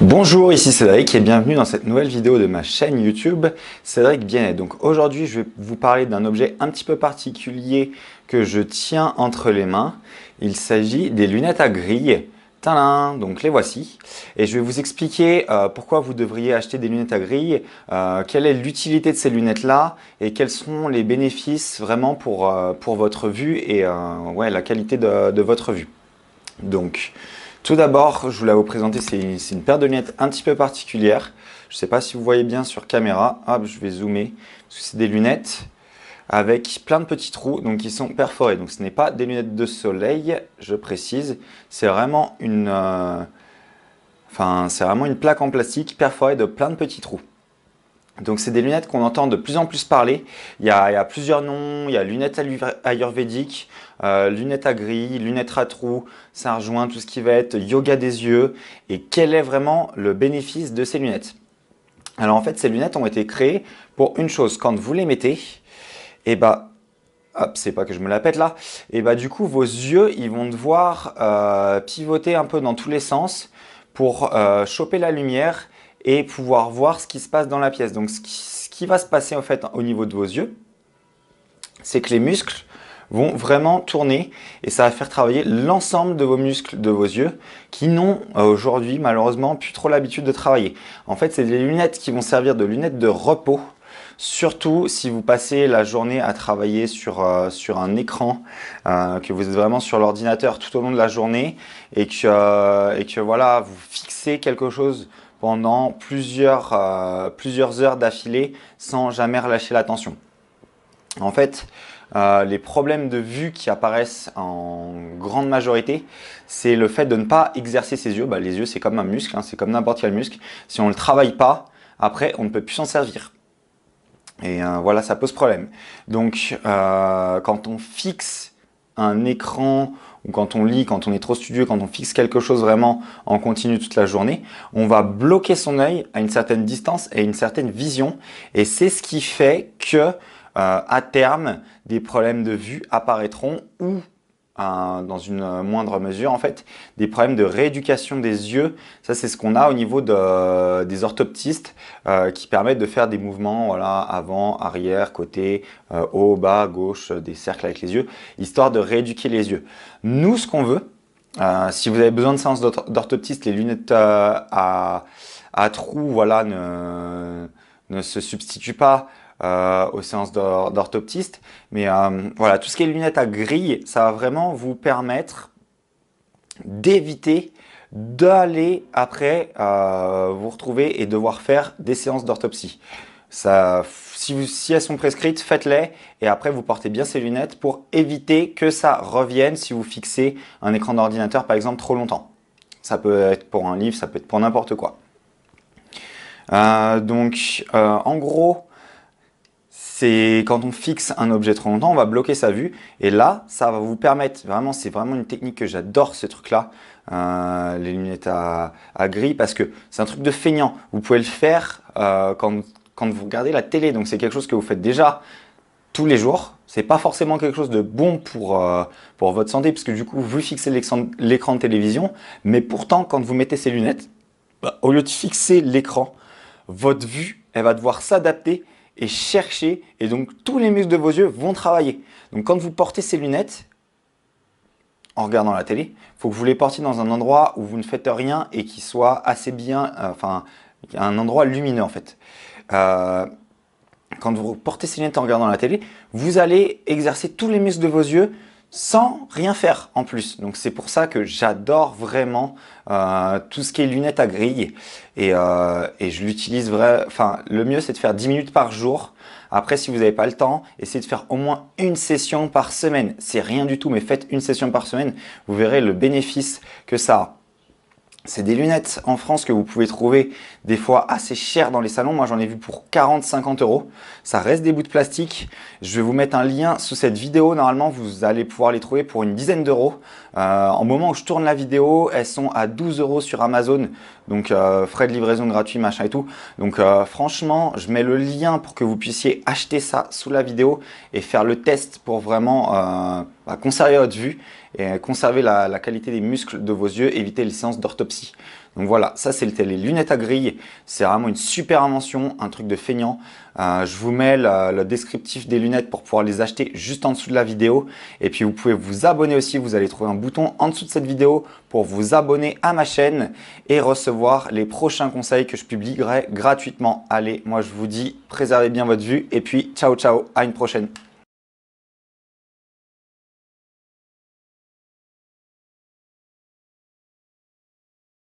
Bonjour, ici Cédric et bienvenue dans cette nouvelle vidéo de ma chaîne YouTube Cédric Bien-être. Donc aujourd'hui, je vais vous parler d'un objet un petit peu particulier que je tiens entre les mains. Il s'agit des lunettes à grille. Tadam! Donc les voici. Et je vais vous expliquer pourquoi vous devriez acheter des lunettes à grille, quelle est l'utilité de ces lunettes-là et quels sont les bénéfices vraiment pour votre vue et la qualité de votre vue. Donc, tout d'abord, je voulais vous présenter, c'est une paire de lunettes un petit peu particulière. Je ne sais pas si vous voyez bien sur caméra. Hop, je vais zoomer. C'est des lunettes avec plein de petits trous, donc qui sont perforés. Donc, ce n'est pas des lunettes de soleil, je précise. C'est vraiment c'est vraiment une plaque en plastique perforée de plein de petits trous. Donc, c'est des lunettes qu'on entend de plus en plus parler. Il y a plusieurs noms. Il y a lunettes ayurvédiques, lunettes à grille, lunettes à trous. Ça rejoint tout ce qui va être yoga des yeux. Et quel est vraiment le bénéfice de ces lunettes? Alors, en fait, ces lunettes ont été créées pour une chose. Quand vous les mettez, et bah, hop, c'est pas que je me la pète là. Et bah, du coup, vos yeux, ils vont devoir pivoter un peu dans tous les sens pour choper la lumière et pouvoir voir ce qui se passe dans la pièce. Donc, ce qui va se passer en fait au niveau de vos yeux, c'est que les muscles vont vraiment tourner et ça va faire travailler l'ensemble de vos muscles de vos yeux qui n'ont aujourd'hui malheureusement plus trop l'habitude de travailler. En fait, c'est des lunettes qui vont servir de lunettes de repos, surtout si vous passez la journée à travailler sur un écran, que vous êtes vraiment sur l'ordinateur tout au long de la journée et que voilà, vous fixez quelque chose pendant plusieurs heures d'affilée sans jamais relâcher l'attention. En fait, les problèmes de vue qui apparaissent en grande majorité, c'est le fait de ne pas exercer ses yeux. Les yeux, c'est comme un muscle, hein, c'est comme n'importe quel muscle. Si on ne le travaille pas, après, on ne peut plus s'en servir. Et voilà, ça pose problème. Donc, quand on fixe un écran ou quand on lit, quand on est trop studieux, quand on fixe quelque chose vraiment en continu toute la journée, on va bloquer son œil à une certaine distance et une certaine vision. Et c'est ce qui fait que à terme, des problèmes de vue apparaîtront ou dans une moindre mesure en fait, des problèmes de rééducation des yeux. Ça, c'est ce qu'on a au niveau des orthoptistes qui permettent de faire des mouvements voilà, avant, arrière, côté, haut, bas, gauche, des cercles avec les yeux, histoire de rééduquer les yeux. Nous, ce qu'on veut, si vous avez besoin de séances d'orthoptiste, les lunettes à trous voilà, ne se substituent pas aux séances d'orthoptiste. Mais voilà, tout ce qui est lunettes à grille, ça va vraiment vous permettre d'éviter d'aller après vous retrouver et devoir faire des séances d'orthopsie. Si elles sont prescrites, faites-les et après vous portez bien ces lunettes pour éviter que ça revienne si vous fixez un écran d'ordinateur par exemple trop longtemps. Ça peut être pour un livre, ça peut être pour n'importe quoi. En gros, c'est quand on fixe un objet trop longtemps, on va bloquer sa vue. Et là, ça va vous permettre, vraiment, c'est vraiment une technique que j'adore, ce truc-là, les lunettes à grille, parce que c'est un truc de feignant. Vous pouvez le faire quand vous regardez la télé. Donc, c'est quelque chose que vous faites déjà tous les jours. C'est pas forcément quelque chose de bon pour votre santé, parce que du coup, vous fixez l'écran de télévision. Mais pourtant, quand vous mettez ces lunettes, au lieu de fixer l'écran, votre vue, elle va devoir s'adapter et chercher, et donc tous les muscles de vos yeux vont travailler. Donc quand vous portez ces lunettes, en regardant la télé, il faut que vous les portiez dans un endroit où vous ne faites rien et qui soit assez bien, un endroit lumineux en fait. Quand vous portez ces lunettes en regardant la télé, vous allez exercer tous les muscles de vos yeux sans rien faire en plus. Donc c'est pour ça que j'adore vraiment tout ce qui est lunettes à grille et je l'utilise vraiment. Enfin, le mieux c'est de faire 10 minutes par jour. Après, si vous n'avez pas le temps, essayez de faire au moins une session par semaine. C'est rien du tout, mais faites une session par semaine. Vous verrez le bénéfice que ça a. C'est des lunettes en France que vous pouvez trouver des fois assez chères dans les salons. Moi, j'en ai vu pour 40-50 euros. Ça reste des bouts de plastique. Je vais vous mettre un lien sous cette vidéo. Normalement, vous allez pouvoir les trouver pour une dizaine d'euros. En moment où je tourne la vidéo, elles sont à 12 euros sur Amazon. Donc, frais de livraison gratuits, machin et tout. Donc, franchement, je mets le lien pour que vous puissiez acheter ça sous la vidéo et faire le test pour vraiment conserver votre vue et conserver la qualité des muscles de vos yeux, éviter les séances d'orthopsie. Donc voilà, ça c'était les lunettes à grille. C'est vraiment une super invention, un truc de feignant. Je vous mets le descriptif des lunettes pour pouvoir les acheter juste en dessous de la vidéo. Et puis vous pouvez vous abonner aussi, vous allez trouver un bouton en dessous de cette vidéo pour vous abonner à ma chaîne et recevoir les prochains conseils que je publierai gratuitement. Allez, moi je vous dis, préservez bien votre vue et puis ciao ciao, à une prochaine.